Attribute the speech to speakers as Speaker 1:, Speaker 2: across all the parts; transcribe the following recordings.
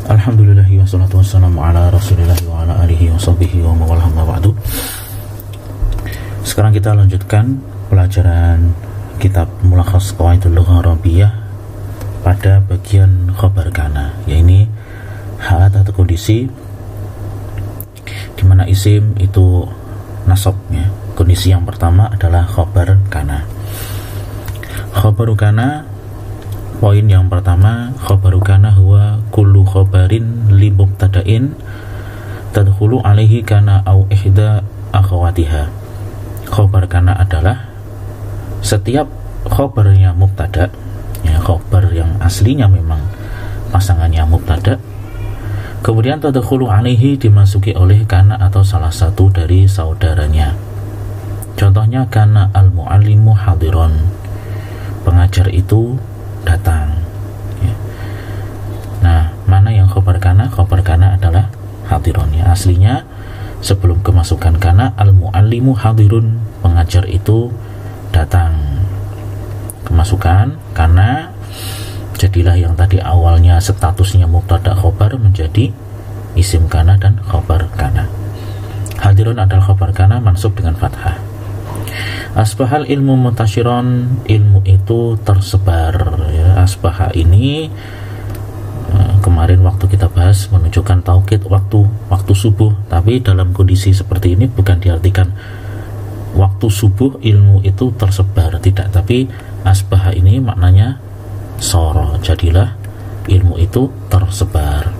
Speaker 1: Alhamdulillahi wassalatu wassalamu ala rasulillahi wa ala alihi wa sahbihi wa mawalah ma ba'du. Sekarang kita lanjutkan pelajaran kitab Mulakhas Qawaidul Lughah Arabiyah pada bagian khabar kana, yaitu halat atau kondisi di mana isim itu nasab ya. Kondisi yang pertama adalah khabar kana. Khabar kana, poin yang pertama, khabaru kana huwa kullu khabarin li mubtada'in tadkhulu alaihi kana au ihda akhawatiha. Khabar kana adalah setiap khabarnya mubtada, ya, khabar yang aslinya memang pasangannya mubtada, kemudian tadkhulu alaihi dimasuki oleh kana atau salah satu dari saudaranya. Contohnya kana al-muallimu hadiron, pengajar itu datang ya. Nah, mana yang khabar kana? Khabar kana adalah hadiron ya. Aslinya sebelum kemasukan kana, al-muallimu hadirun, pengajar itu datang. Kemasukan kana, jadilah yang tadi awalnya statusnya mubtada khabar menjadi isim kana dan khabar kana. Hadirun adalah khabar kana mansub dengan fathah. Asbahal ilmu mutasyiron, ilmu itu tersebar ya. Asbaha ini kemarin waktu kita bahas menunjukkan taukid waktu subuh, tapi dalam kondisi seperti ini bukan diartikan waktu subuh ilmu itu tersebar, tidak, tapi asbaha ini maknanya soro, jadilah ilmu itu tersebar.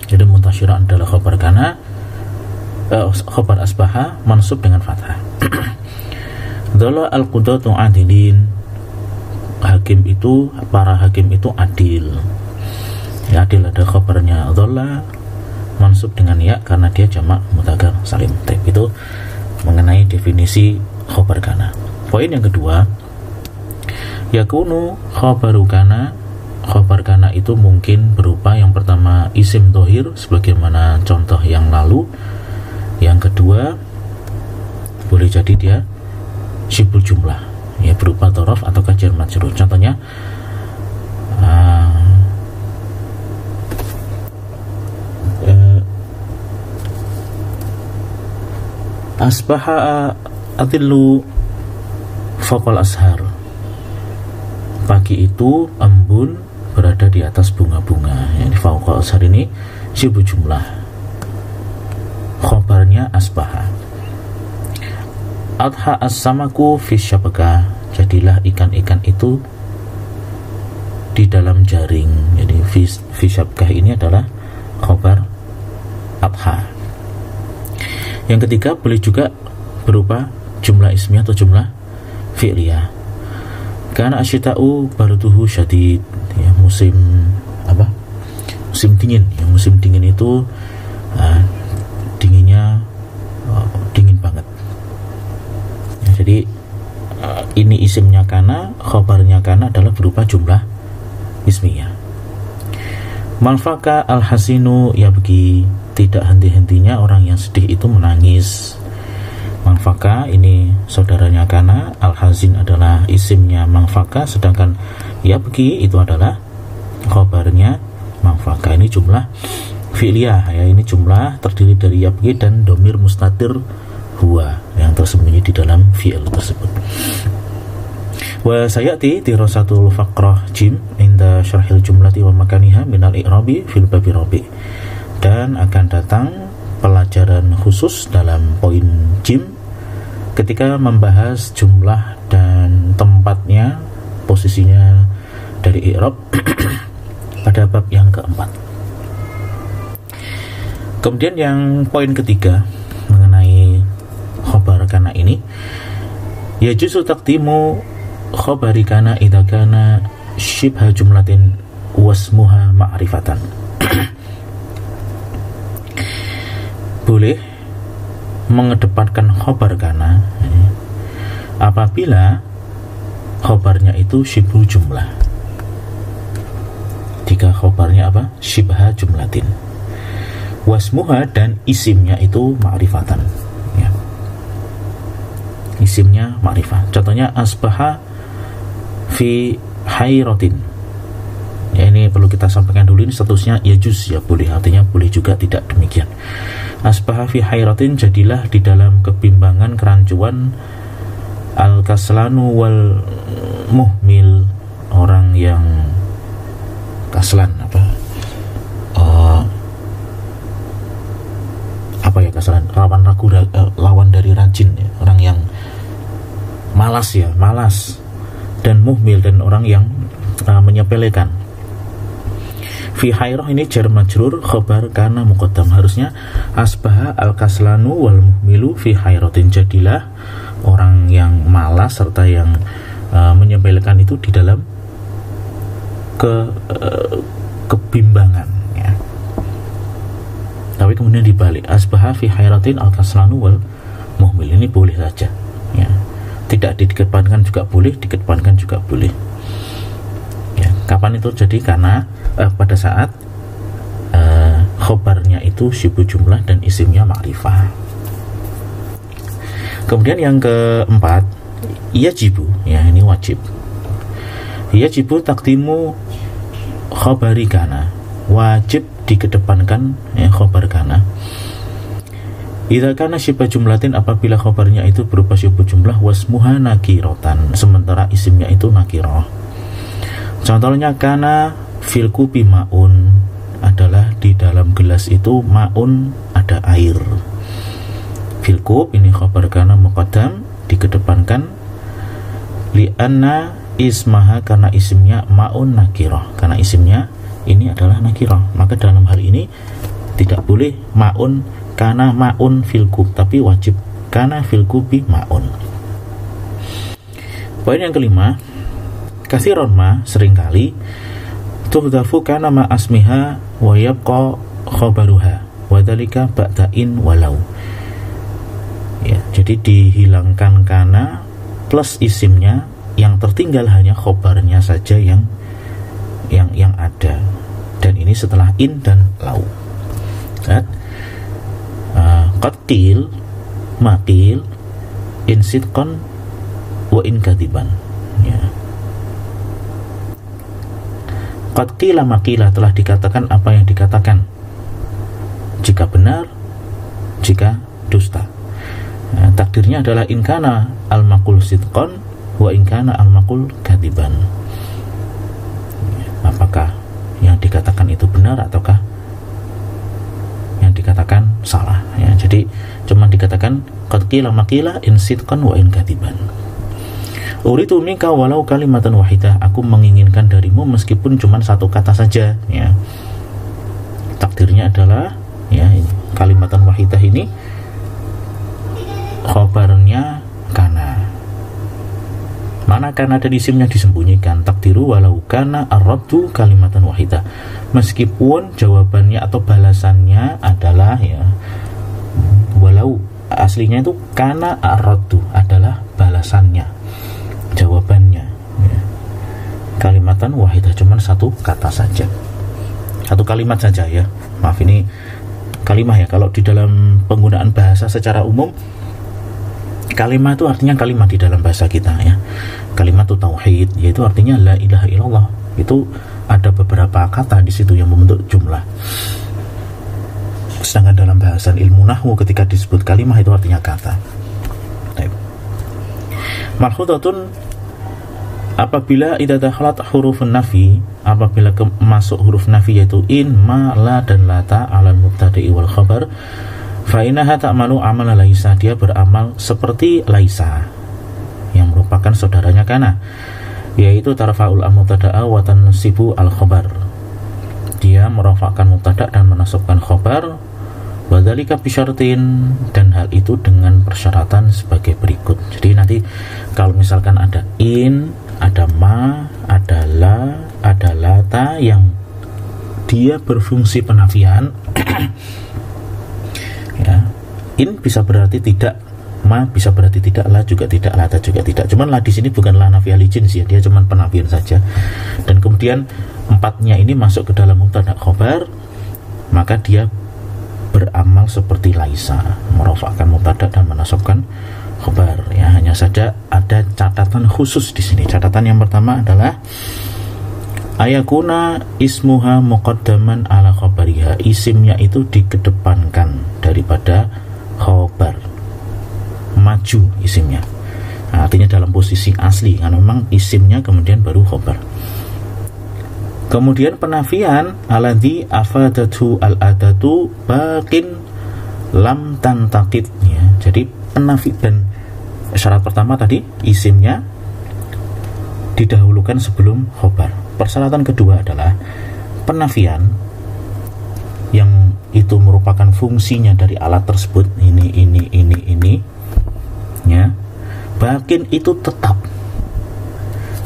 Speaker 1: Jadi mutasyiron adalah khabar kana, khabar asbaha mansub dengan fathah. Dhalla al-qudatu adilin, hakim itu, para hakim itu adil ya. Adil ada khabarnya dhalla mansub dengan ya karena dia jamak mudzakkar salim. Itu mengenai definisi khabar kana. Poin yang kedua, yakunu khabaru kana, khabar kana itu mungkin berupa yang pertama isim dhohir sebagaimana contoh yang lalu. Yang kedua boleh jadi dia syibul jumlah ya, berupa dhorof atau jar majrur. Contohnya asbaha atillu faqal ashar, pagi itu embun berada di atas bunga-bunga ya. Di faqal ashar ini syibul jumlah, khabarnya asbaha. Adha as-samaku fi syabakah, jadilah ikan-ikan itu di dalam jaring. Jadi fi syabakah ini adalah khabar adha. Yang ketiga boleh juga berupa jumlah ismiyah atau jumlah fi'liyah. Karena asyita'u barutuhu syadid ya, musim dingin ya. Musim dingin itu dinginnya dingin banget ya. Jadi ini isimnya kana, khabarnya kana adalah berupa jumlah ismiyah. Malfaka al-hasinu yabgi, tidak henti-hentinya orang yang sedih itu menangis. Manfaka ini saudaranya kana, al-hazin adalah isimnya manfaka, sedangkan yabgi itu adalah khabarnya manfaka. Ini jumlah fi'liyah ya, ini jumlah terdiri dari yabgi dan domir mustatir huwa yang tersembunyi di dalam fi'il tersebut. Wa sayati dirasatul faqrah jim inda syarhil jumlati wa makaniha minal i'rabi fil babi rabi, dan akan datang pelajaran khusus dalam poin jim ketika membahas jumlah dan tempatnya, posisinya dari i'rab pada bab yang keempat. Kemudian yang poin ketiga mengenai khabar kana ini, yajuzu taqdimu khabari kana idza kana syibha jumlatin wasmuha ma'rifatan. Boleh mengedepankan khabar kana apabila khabarnya itu syibhu jumlah. Jika khabarnya apa? Syibha jumlatin. Wasmuha, dan isimnya itu ma'rifatan ya. Isimnya ma'rifah. Contohnya asbaha fi hayrotin Ya, ini perlu kita sampaikan dulu, ini statusnya yajuz, ya boleh, artinya boleh juga tidak demikian. Asbaha fi hairatin, jadilah di dalam kebimbangan, kerancuan, al-kaslanu wal muhmil, orang yang kaslan, apa ya kaslan, lawan ragu, lawan dari rajin, ya, orang yang malas, ya malas, dan muhmil, dan orang yang menyepelekan. Fi hairah ini jar majrur khabar kana muqaddam, harusnya asbaha al-kaslanu wal muhmilu fi hairatin, jadilah orang yang malas serta yang menyepelekan itu di dalam kebimbangan, ya. Tapi kemudian dibalik, asbaha fi hairatin al-kaslanu wal muhmil, ini boleh saja, ya. Tidak dikedepankan juga boleh, dikedepankan juga boleh, ya. Kapan itu jadi? Karena pada saat khobarnya itu syibu jumlah dan isimnya ma'rifah. Kemudian yang keempat, yajibu, ya ini wajib. Yajibu takdimu khobari kana, wajib dikedepankan, ya, khobar kana. Idza kana syibu jumlatin, apabila khobarnya itu berupa syibu jumlah, wasmuha nakirotan, sementara isimnya itu nakiroh. Contohnya kana fil kubi ma'un, adalah di dalam gelas itu ma'un, ada air. Fil kub ini khabar kana muqaddam, dikedepankan, li'anna ismaha, karena isimnya ma'un nakirah, karena isimnya ini adalah nakirah. Maka dalam hal ini tidak boleh ma'un kana ma'un fil kub, tapi wajib kana fil kubi ma'un. Poin yang kelima, kathiron ma, seringkali, tuhdafu kana ma asmiha wa yabqa khabaruha wa dzalika ba'da'in walau, ya, jadi dihilangkan kana plus isimnya, yang tertinggal hanya khobarnya saja yang ada, dan ini setelah in dan lau. Qad qil maqil in sidqan wa in kadiban, ya. Qad qila maqila, telah dikatakan apa yang dikatakan, jika benar, jika dusta. Nah, takdirnya adalah in kana al-maqul sidqan wa in kana al-maqul kadiban. Apakah yang dikatakan itu benar ataukah yang dikatakan salah, ya. Jadi cuma dikatakan qad qila maqila in sidqan wa in kadiban. Uritu minka walau kalimatan wahidah, aku menginginkan darimu meskipun cuma satu kata saja, ya. Takdirnya adalah, ya, kalimatan wahidah ini khabarnya kana. Mana kana dan isimnya disembunyikan. Takdiru walau kana ar-raddu kalimatan wahidah, meskipun jawabannya atau balasannya adalah, ya, walau aslinya itu kana ar-raddu, adalah balasannya, jawabannya, ya. Kalimatan wahidah, cuman satu kata saja, satu kalimat saja, ya. Maaf, ini kalimah, ya. Kalau di dalam penggunaan bahasa secara umum, kalimah itu artinya kalimat di dalam bahasa kita, ya. Kalimat itu tauhid, yaitu artinya la ilaha illallah. Itu ada beberapa kata di situ yang membentuk jumlah. Sedangkan dalam bahasan ilmu nahwu, ketika disebut kalimah itu artinya kata. Malhudatun, apabila idza dakhalat hurufun nafi, apabila masuk huruf nafi yaitu in, ma, la, dan lata alal mubtada'i wal khabar, fa innaha ta'malu amala laisa, dia beramal seperti laisa, yang merupakan saudaranya kana, yaitu tarfa'ul mubtada'a wa tansibu al khabar, dia merafa'kan mubtada' dan menasabkan khabar, wa dzalika bisyartin, dan hal itu dengan persyaratan sebagai berikut. Jadi nanti kalau misalkan ada in, ada ma, ada la, ada lata yang dia berfungsi penafian, ya, in bisa berarti tidak, ma bisa berarti tidak, la juga tidak, lata juga tidak. Cuman la di sini bukan la nafiyah li jins, ya, dia cuman penafian saja. Dan kemudian empatnya ini masuk ke dalam mubtada khabar, maka dia beramal seperti laisa, merofakkan mubtada dan menasabkan khabar, ya. Hanya saja ada catatan khusus di sini. Catatan yang pertama adalah ayakuna ismuha muqaddaman ala khabariha, isimnya itu dikedepankan daripada khabar, maju isimnya. Nah, artinya dalam posisi asli, karena memang isimnya kemudian baru khabar. Kemudian penafian alladzi afadatu al-adatu baqin lam tantakid, ya. Jadi penafi, dan syarat pertama tadi isimnya didahulukan sebelum khabar. Persyaratan kedua adalah penafian yang itu merupakan fungsinya dari alat tersebut, ini ya, bakin itu tetap.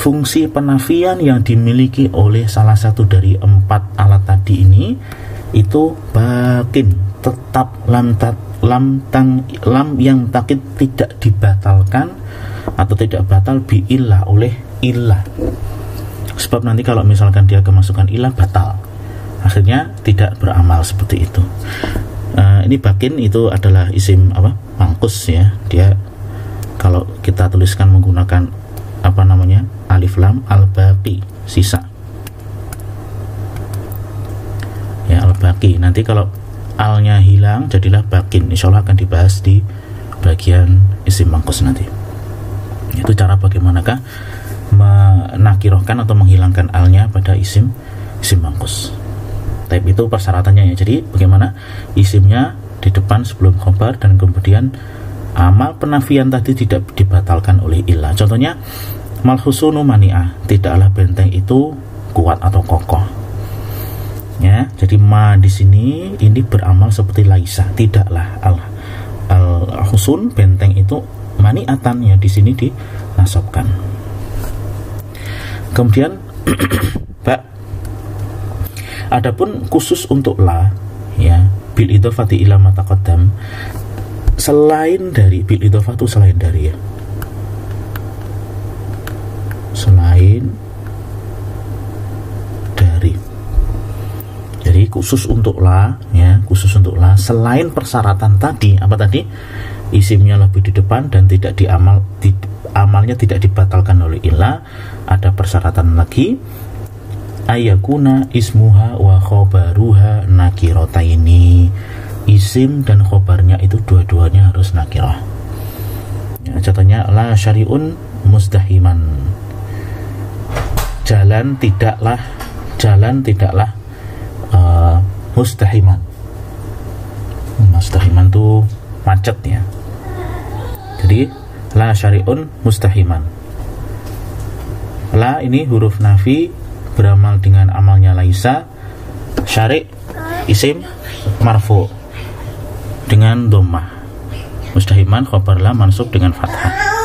Speaker 1: Fungsi penafian yang dimiliki oleh salah satu dari 4 alat tadi ini itu bakin, tetap, lam yang takid tidak dibatalkan atau tidak batal biillah, oleh illah. Sebab nanti kalau misalkan dia kemasukan ilah, batal, akhirnya tidak beramal seperti itu. Ini bakin itu adalah isim mangkus, ya. Dia kalau kita tuliskan menggunakan alif lam, al-baqi, sisa, ya, al-baqi. Nanti kalau alnya hilang jadilah bakin, insyaallah akan dibahas di bagian isim mangkus nanti. Itu cara bagaimanakah menakirohkan atau menghilangkan alnya pada isim mangkus. Type itu persyaratannya, ya. Jadi bagaimana isimnya di depan sebelum khabar, dan kemudian amal penafian tadi tidak dibatalkan oleh ilah. Contohnya malhusunu mani'ah, tidaklah benteng itu kuat atau kokoh, ya. Jadi ma di sini ini beramal seperti laisa, tidaklah al-husun, benteng itu mani'atan, ya, di sini dinasabkan. Kemudian adapun khusus untuk la, ya, bil idhofati ila ma taqaddam, selain dari bil idhofah itu selain dari, ya, selain dari. Jadi khusus untuk la, ya, khusus untuk la, selain persyaratan tadi, apa tadi? Isimnya lebih di depan dan tidak amalnya tidak dibatalkan oleh ilah. Ada persyaratan lagi, ayakuna ismuha wa khobaruha nakirotaini, isim dan khobarnya itu dua-duanya harus nakirah, ya. Contohnya la syari'un muzdahiman, jalan tidaklah muzdahiman. Muzdahiman itu macet, ya. Jadi la syari'un mustahiman. La ini huruf nafi beramal dengan amalnya laisa. Syari' isim marfu dengan dhammah. Mustahiman khabar la mansub dengan fathah.